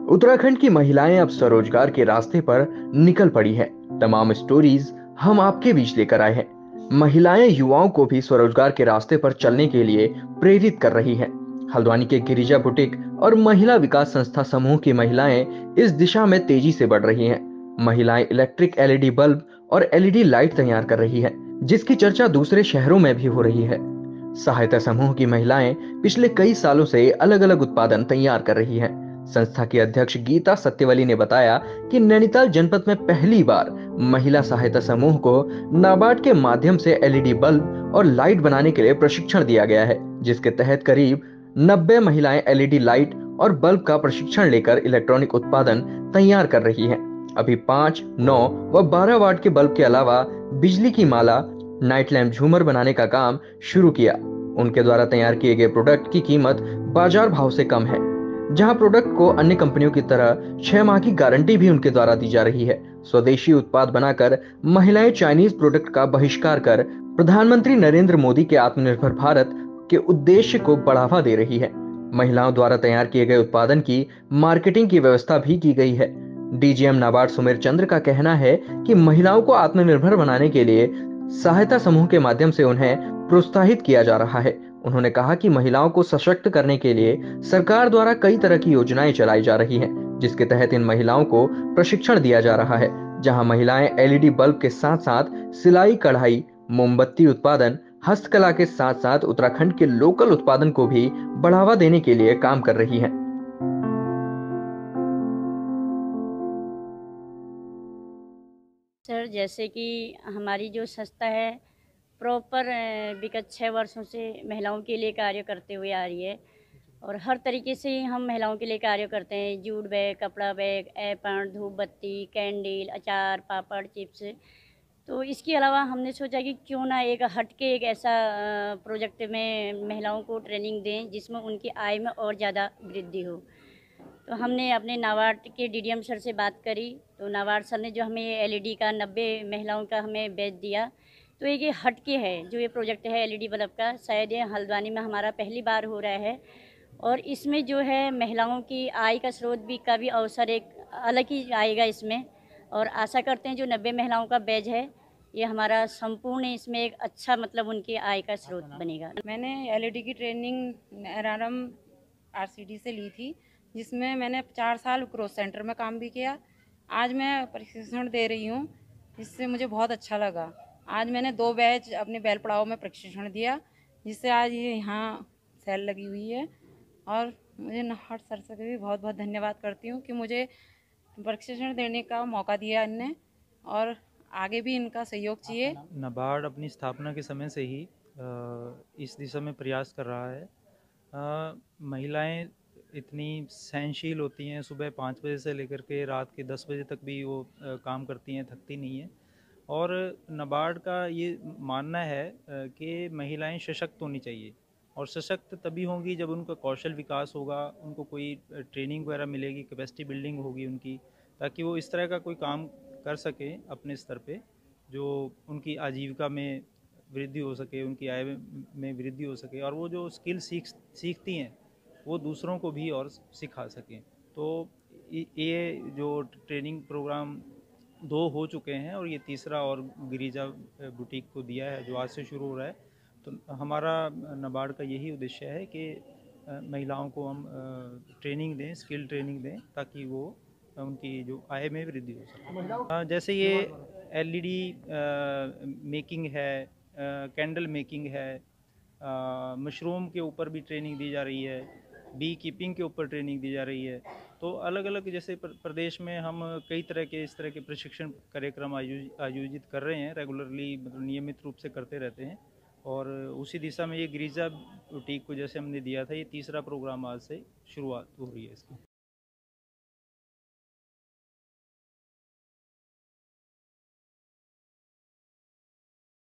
उत्तराखंड की महिलाएं अब स्वरोजगार के रास्ते पर निकल पड़ी हैं। तमाम स्टोरीज हम आपके बीच लेकर आए हैं। महिलाएं युवाओं को भी स्वरोजगार के रास्ते पर चलने के लिए प्रेरित कर रही हैं। हल्द्वानी के गिरिजा बुटीक और महिला विकास संस्था समूह की महिलाएं इस दिशा में तेजी से बढ़ रही हैं। महिलाएं इलेक्ट्रिक एलईडी बल्ब और एलईडी लाइट तैयार कर रही हैं, जिसकी चर्चा दूसरे शहरों में भी हो रही है। सहायता समूह की महिलाएं पिछले कई सालों से अलग अलग उत्पादन तैयार कर रही हैं। संस्था की अध्यक्ष गीता सत्यवली ने बताया कि नैनीताल जनपद में पहली बार महिला सहायता समूह को नाबार्ड के माध्यम से एलईडी बल्ब और लाइट बनाने के लिए प्रशिक्षण दिया गया है, जिसके तहत करीब 90 महिलाएं एलईडी लाइट और बल्ब का प्रशिक्षण लेकर इलेक्ट्रॉनिक उत्पादन तैयार कर रही हैं। अभी 5, 9 व 12 वाट के बल्ब के अलावा बिजली की माला, नाइट लैम्प, झूमर बनाने का काम शुरू किया। उनके द्वारा तैयार किए गए प्रोडक्ट की कीमत बाजार भाव से कम है, जहां प्रोडक्ट को अन्य कंपनियों की तरह 6 माह की गारंटी भी उनके द्वारा दी जा रही है। स्वदेशी उत्पाद बनाकर महिलाएं चाइनीज प्रोडक्ट का बहिष्कार कर प्रधानमंत्री नरेंद्र मोदी के आत्मनिर्भर भारत के उद्देश्य को बढ़ावा दे रही है। महिलाओं द्वारा तैयार किए गए उत्पादन की मार्केटिंग की व्यवस्था भी की गई है। डीजीएम नाबार्ड सुमेर चंद्र का कहना है कि महिलाओं को आत्मनिर्भर बनाने के लिए सहायता समूह के माध्यम से उन्हें प्रोत्साहित किया जा रहा है। उन्होंने कहा कि महिलाओं को सशक्त करने के लिए सरकार द्वारा कई तरह की योजनाएं चलाई जा रही हैं, जिसके तहत इन महिलाओं को प्रशिक्षण दिया जा रहा है, जहां महिलाएं एलईडी बल्ब के साथ साथ सिलाई, कढ़ाई, मोमबत्ती उत्पादन, हस्तकला के साथ साथ उत्तराखंड के लोकल उत्पादन को भी बढ़ावा देने के लिए काम कर रही हैं। सर, जैसे कि हमारी जो संस्था है प्रॉपर विगत 6 वर्षों से महिलाओं के लिए कार्य करते हुए आ रही है और हर तरीके से हम महिलाओं के लिए कार्य करते हैं। जूट बैग, कपड़ा बैग, ऐपण, धूप बत्ती, कैंडल, अचार, पापड़, चिप्स। तो इसके अलावा हमने सोचा कि क्यों ना एक हट के एक ऐसा प्रोजेक्ट में महिलाओं को ट्रेनिंग दें जिसमें उनकी आय में और ज़्यादा वृद्धि हो। तो हमने अपने नाबार्ड के डीडीएम सर से बात करी, तो नाबार्ड सर ने जो हमें एलईडी का 90 महिलाओं का हमें बैच दिया। तो ये हटके है जो ये प्रोजेक्ट है एलईडी बल्ब का, शायद ये हल्द्वानी में हमारा पहली बार हो रहा है और इसमें जो है महिलाओं की आय का स्रोत भी का भी अवसर एक अलग ही आएगा इसमें। और आशा करते हैं जो 90 महिलाओं का बैच है ये हमारा संपूर्ण इसमें एक अच्छा मतलब उनकी आय का स्रोत बनेगा। मैंने एलईडी की ट्रेनिंग एरआरएम आरसीडी से ली थी, जिसमें मैंने 4 साल क्रॉस सेंटर में काम भी किया। आज मैं प्रशिक्षण दे रही हूँ, जिससे मुझे बहुत अच्छा लगा। आज मैंने 2 बैच अपने बैल पड़ाव में प्रशिक्षण दिया, जिससे आज ये यहाँ सेल लगी हुई है। और मुझे नाबार्ड सर से भी बहुत बहुत धन्यवाद करती हूँ कि मुझे प्रशिक्षण देने का मौका दिया इनने, और आगे भी इनका सहयोग चाहिए। नाबार्ड अपनी स्थापना के समय से ही इस दिशा में प्रयास कर रहा है। महिलाएं इतनी सहनशील होती हैं, सुबह 5 बजे से लेकर के रात के 10 बजे तक भी वो काम करती हैं, थकती नहीं हैं। और नाबार्ड का ये मानना है कि महिलाएं सशक्त होनी चाहिए, और सशक्त तभी होंगी जब उनका कौशल विकास होगा, उनको कोई ट्रेनिंग वगैरह मिलेगी, कैपेसिटी बिल्डिंग होगी उनकी, ताकि वो इस तरह का कोई काम कर सकें अपने स्तर पे जो उनकी आजीविका में वृद्धि हो सके, उनकी आय में वृद्धि हो सके, और वो जो स्किल सीखती हैं वो दूसरों को भी और सिखा सकें। तो ये जो ट्रेनिंग प्रोग्राम 2 हो चुके हैं और ये तीसरा और गिरिजा बुटीक को दिया है जो आज से शुरू हो रहा है। तो हमारा नाबार्ड का यही उद्देश्य है कि महिलाओं को हम ट्रेनिंग दें, स्किल ट्रेनिंग दें, ताकि वो उनकी जो आय में वृद्धि हो सके। जैसे ये एलईडी मेकिंग है, कैंडल मेकिंग है, मशरूम के ऊपर भी ट्रेनिंग दी जा रही है, बी कीपिंग के ऊपर ट्रेनिंग दी जा रही है। तो अलग अलग जैसे प्रदेश में हम कई तरह के इस तरह के प्रशिक्षण कार्यक्रम आयोजित कर रहे हैं, रेगुलरली मतलब नियमित रूप से करते रहते हैं। और उसी दिशा में ये गिरिजा बुटीक को जैसे हमने दिया था, ये तीसरा प्रोग्राम आज से शुरुआत हो रही है इसकी।